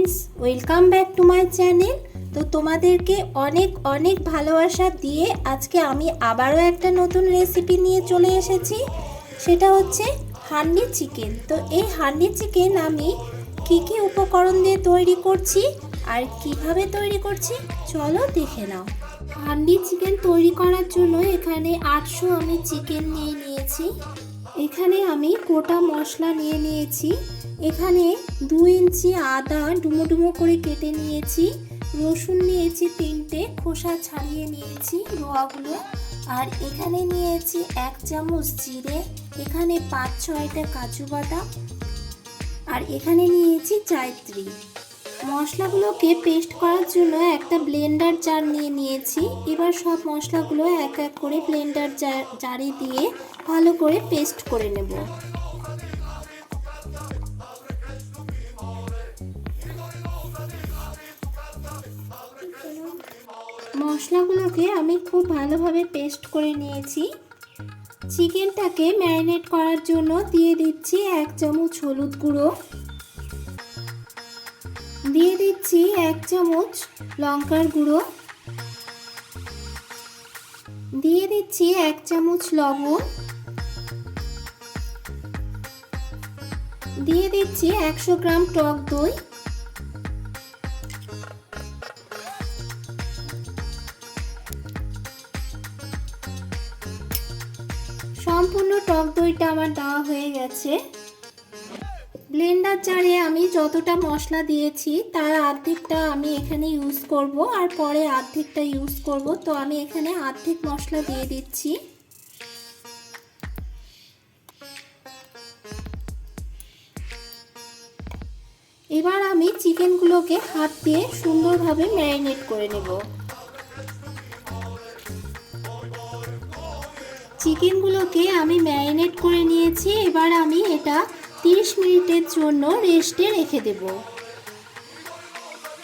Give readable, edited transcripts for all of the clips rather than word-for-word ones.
Friends, welcome back to my channel. তো তোমাদেরকে অনেক অনেক ভালোবাসা দিয়ে আজকে আমি আবারও একটা নতুন রেসিপি নিয়ে চলে এসেছি। সেটা হচ্ছে হান্ডি চিকেন। তো এই হান্ডি চিকেন আমি কি কি উপকরণ দিয়ে তৈরি করছি আর কিভাবে তৈরি করছি চলো দেখে নাও। হান্ডি চিকেন তৈরি করার জন্য এখানে 800 আমি চিকেন নিয়ে নিয়েছি। এখানে আমি গোটা মশলা নিয়ে নিয়েছি। এখানে 2 ইঞ্চি আদা ডুমো ডুমো করে কেটে নিয়েছি। রসুন নিয়েছি 3টে, খোসা ছাড়িয়ে নিয়েছি রোয়াগুলো। আর এখানে নিয়েছি 1 চামচ জিরে, এখানে 5-6টা কাজু বাদাম, আর এখানে নিয়েছি জায়ত্রী। মশলাগুলোকে পেস্ট করার জন্য একটা ব্লেন্ডার জার নিয়ে নিয়েছি। এবার সব মশলাগুলো এক এক করে ব্লেন্ডার জারে দিয়ে ভালো করে পেস্ট করে নেব। মশলাগুলোকে আমি খুব ভালোভাবে পেস্ট করে নিয়েছি। চিকেনটাকে ম্যারিনেট করার জন্য দিয়ে দিচ্ছি 1 চামচ হলুদ গুঁড়ো, দিয়ে দিচ্ছি 1 চামচ লঙ্কার গুঁড়ো, দিয়ে দিচ্ছি 1 চামচ লবণ, দিয়ে দিচ্ছি 100 গ্রাম টক দই, সম্পূর্ণ টক দইটা আমার দেওয়া হয়ে গেছে। ব্লেন্ডার জারে আমি যতটা মশলা দিয়েছি তার অর্ধেকটা আমি এখানে ইউজ করব আর পরে অর্ধেকটা ইউজ করব। তো আমি এখানে অর্ধেক মশলা দিয়ে দিচ্ছি। এবার আমি চিকেনগুলোকে হাত দিয়ে সুন্দরভাবে ম্যারিনেট করে নেব। চিকেনগুলোকে আমি ম্যারিনেট করে নিয়েছি। এবার আমি এটা 30 মিনিটের জন্য রেস্টে রেখে দেব।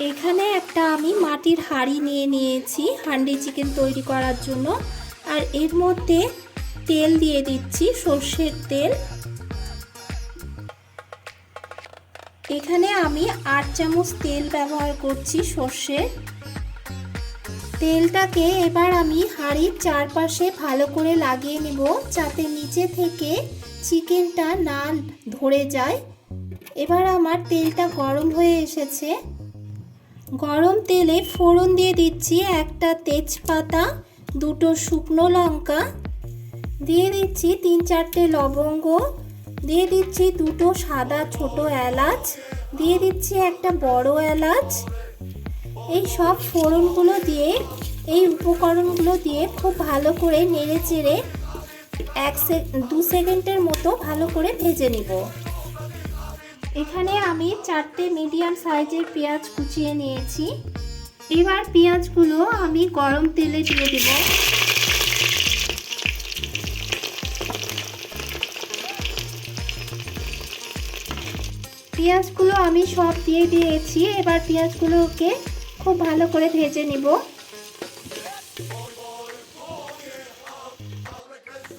এখানে একটা আমি মাটির হাঁড়ি নিয়ে নিয়েছি হান্ডি চিকেন তৈরি করার জন্য। আর এর মধ্যে তেল দিয়ে দিচ্ছি, সর্ষের তেল। এখানে আমি 8 চামচ তেল ব্যবহার করছি সর্ষের। তেলটাকে এবার আমি হাঁড়ির চারপাশে ভালো করে লাগিয়ে নেব যাতে নিচে থেকে চিকেনটা না ধরে যায়। এবার আমার তেলটা গরম হয়ে এসেছে। গরম তেলে ফোড়ন দিয়ে দিচ্ছি একটা তেজপাতা, 2টো শুকনো লঙ্কা, দিয়ে দিচ্ছি 3-4টে লবঙ্গ, দিয়ে দিচ্ছি 2টো সাদা ছোট এলাচ, দিয়ে দিচ্ছি একটা বড় এলাচ। এই সব ফোড়নগুলো দিয়ে, এই উপকরণগুলো দিয়ে খুব ভালো করে নেড়ে চেড়ে 2 সেকেন্ডের মতো ভালো করে ভেজে নিব। এখানে আমি 4টে মিডিয়াম সাইজের পেঁয়াজ কুচিয়ে নিয়েছি। এবার পেঁয়াজগুলো আমি গরম তেলে দিয়ে দেব। পেঁয়াজগুলো আমি সব দিয়ে দিয়েছি। এবার পেঁয়াজগুলোকে খুব ভালো করে ভেজে নিব।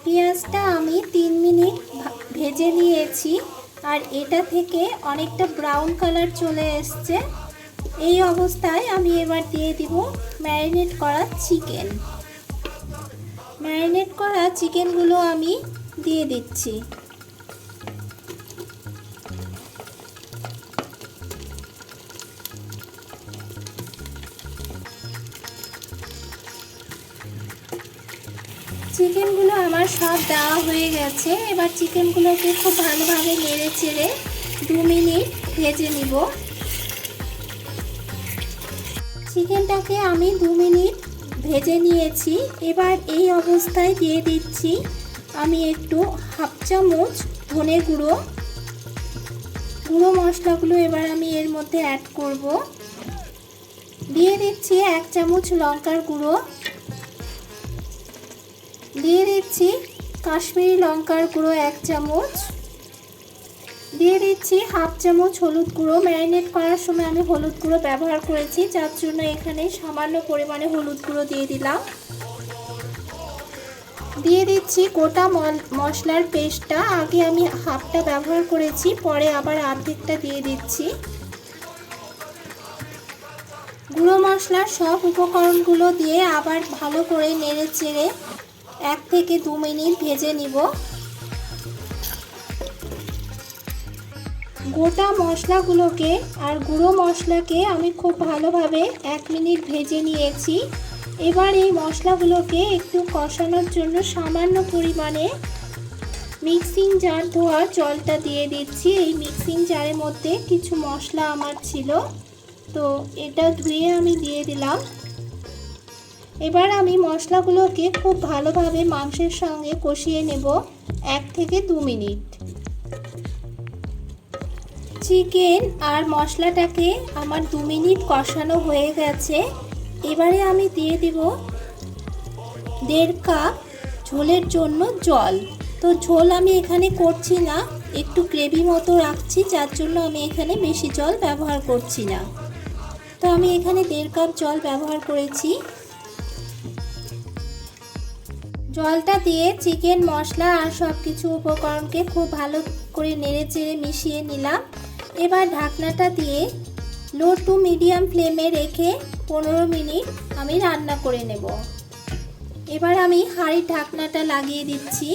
পেঁয়াজটা আমি 3 মিনিট ভেজে নিয়েছি আর এটা থেকে অনেকটা ব্রাউন কালার চলে এসছে। এই অবস্থায় আমি এবার দিয়ে দিব ম্যারিনেট করা চিকেন। ম্যারিনেট করা চিকেনগুলো আমি দিয়ে দিচ্ছি। চিকেনগুলো আমার সব দেওয়া হয়ে গেছে। এবার চিকেনগুলোকে খুব ভালোভাবে নেড়ে চেড়ে 2 মিনিট ভেজে নিব। চিকেনটাকে আমি 2 মিনিট ভেজে নিয়েছি। এবার এই অবস্থায় দিয়ে দিচ্ছি আমি একটু 1/2 চামচ ধনে গুঁড়ো। গুঁড়ো মশলাগুলো এবার আমি এর মধ্যে অ্যাড করব। দিয়ে দিচ্ছি 1 চামচ লঙ্কার গুঁড়ো, দিয়ে দিচ্ছি কাশ্মীরি লঙ্কার গুঁড়ো 1 চামচ, দিয়ে দিচ্ছি 1/2 চামচ হলুদ গুঁড়ো। ম্যারিনেট করার সময় আমি হলুদ গুঁড়ো ব্যবহার করেছি, যার জন্য এখানে সামান্য পরিমাণে হলুদ গুঁড়ো দিয়ে দিলাম। দিয়ে দিচ্ছি গোটা মশলার পেস্টটা। আগে আমি হাফটা ব্যবহার করেছি, পরে আবার অর্ধেকটা দিয়ে দিচ্ছি। গুঁড়ো মশলার সব উপকরণগুলো দিয়ে আবার ভালো করে নেড়ে চেড়ে 1 থেকে 2 মিনিট ভেজে নিব। গোটা মশলাগুলোকে আর গুঁড়ো মশলাকে আমি খুব ভালোভাবে 1 মিনিট ভেজে নিয়েছি। এবার এই মশলাগুলোকে একটু কষানোর জন্য সামান্য পরিমাণে মিক্সিং জার ধোয়া জলটা দিয়ে দিচ্ছি। এই মিক্সিং জারের মধ্যে কিছু মশলা আমার ছিল, তো এটা ধুয়ে আমি দিয়ে দিলাম। এবার আমি মশলাগুলোকে খুব ভালোভাবে মাংসের সঙ্গে কষিয়ে নেব 1 থেকে 2 মিনিট। চিকেন আর মশলাটাকে আমার 2 মিনিট কষানো হয়ে গেছে। এবারে আমি দিয়ে দেব 1.5 কাপ ঝোলের জন্য জল। তো ঝোল আমি এখানে করছি না, একটু গ্রেভি মতো রাখছি, যার জন্য আমি এখানে বেশি জল ব্যবহার করছি না। তো আমি এখানে 1.5 কাপ জল ব্যবহার করেছি। জলটা দিয়ে চিকেন মশলা আর সব কিছু উপকরণকে খুব ভালো করে নেড়ে চেড়ে মিশিয়ে নিলাম। এবার ঢাকনাটা দিয়ে লো টু মিডিয়াম ফ্লেমে রেখে 15 মিনিট আমি রান্না করে নেব। এবার আমি হাঁড়ির ঢাকনাটা লাগিয়ে দিচ্ছি।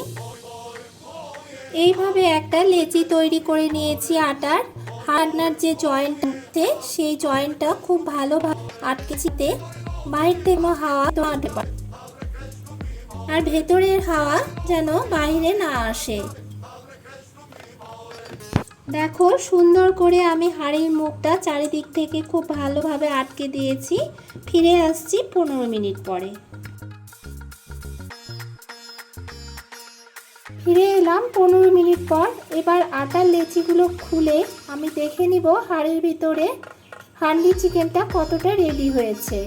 এইভাবে একটা লেচি তৈরি করে নিয়েছি আটার। হাঁড়নার যে জয়েন্ট আছে সেই জয়েন্টটা খুব ভালোভাবে আটকেছিতে বাইরে থেকে হাওয়া আটে পারে আর ভেতরের হাওয়া যেন বাইরে না আসে। দেখো সুন্দর করে আমি হাঁড়ির মুখটা চারিদিক থেকে খুব ভালোভাবে আটকে দিয়েছি। ফিরে আসছি 15 মিনিট পরে। ফিরে এলাম 15 মিনিট পর। এবার আটার লেচিগুলো খুলে আমি দেখে নিব হাঁড়ির ভিতরে হান্ডি চিকেনটা কতটা রেডি হয়েছে।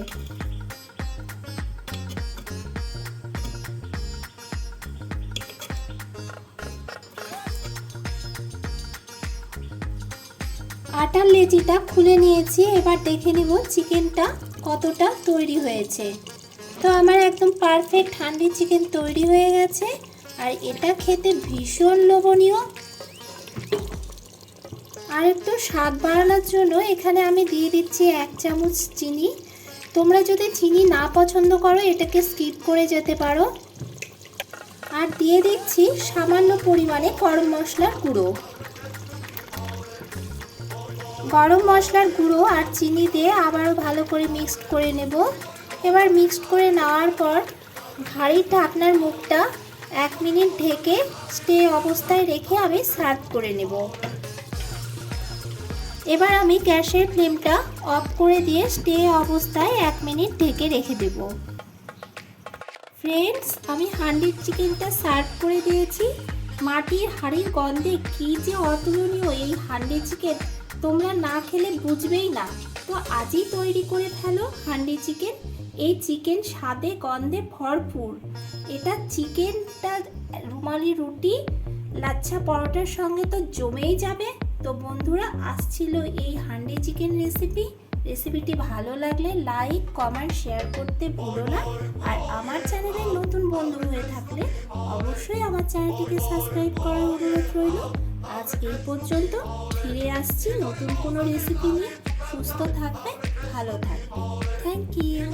আটার লেচিটা খুলে নিয়েছি। এবার দেখে নিব চিকেনটা কতটা তৈরি হয়েছে। তো আমার একদম পারফেক্ট হান্ডি চিকেন তৈরি হয়ে গেছে আর এটা খেতে ভীষণ লোভনীয়। আর একটু স্বাদ বাড়ানোর জন্য এখানে আমি দিয়ে দিচ্ছি 1 চামচ চিনি। তোমরা যদি চিনি না পছন্দ করো এটাকে স্কিপ করে যেতে পারো। আর দিয়ে দিচ্ছি সামান্য পরিমাণে গরম মশলার গুঁড়ো। গরম মশলার গুঁড়ো আর চিনি দিয়ে আবারও ভালো করে মিক্সড করে নেব। এবার মিক্সড করে নেওয়ার পর হাঁড়ির ঢাকনার মুখটা 1 মিনিট ঢেকে স্টে অবস্থায় রেখে আমি সার্ভ করে নেব। এবার আমি গ্যাসের ফ্লেমটা অফ করে দিয়ে স্টে অবস্থায় 1 মিনিট ঢেকে রেখে দেব। ফ্রেন্ডস, আমি হান্ডির চিকেনটা সার্ভ করে দিয়েছি। মাটির হাঁড়ির গন্ধে কী যে অতুলনীয় এই হান্ডি চিকেন, তোমরা না খেলে বুঝবেই না। তো আজই তৈরি করে ফেলো হান্ডি চিকেন। এই চিকেন স্বাদে গন্ধে ভরপুর। এটা চিকেনটা রুমালি রুটি, লাচ্ছা পরোটার সঙ্গে তো জমেই যাবে। তো বন্ধুরা, আসছিল এই হান্ডি চিকেন রেসিপিটি ভালো লাগলে লাইক কমেন্ট শেয়ার করতে ভুলো না। আর আমার চ্যানেলের নতুন বন্ধু হয়ে থাকলে অবশ্যই আমার চ্যানেলটিকে সাবস্ক্রাইব করার অনুরোধ রইল। আজ এই পর্যন্ত। ফিরে আসছি নতুন কোনো রেসিপি নিয়ে। সুস্থ থাকবে, ভালো থাকবে। Thank you.